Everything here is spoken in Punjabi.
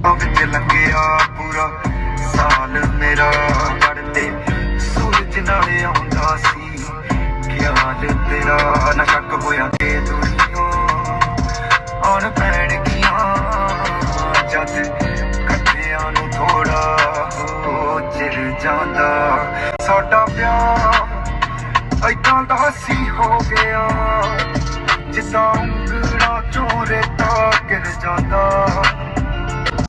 ਵਿੱਚ ਲੰਘਿਆ ਪੂਰਾ ਸਾਲ ਮੇਰਾ ਚੜ੍ਹਦੇ ਸੂਰਜ ਨਾਲ ਆਉਂਦਾ ਸੀ ਖਿਆਲ ਤੇਰਾ ਨਾ ਸ਼ੱਕ ਹੋਇਆ ਕਿ ਦੁਨੀਆ ਆਉਣ ਪੈਣਗੀਆਂ ਜਦ ਇਕੱਠਿਆਂ ਨੂੰ ਥੋੜਾ ਹੋ ਚਿਰ ਜਾਂਦਾ ਸਾਡਾ ਪਿਆਰ ਏਦਾਂ ਦਾ ਸੀ ਹੋ ਗਿਆ ਜਿੱਦਾਂ ਉਂਗਲਾਂ ਚੋਂ ਰੇਤਾ ਗਿਰ ਜਾਂਦਾ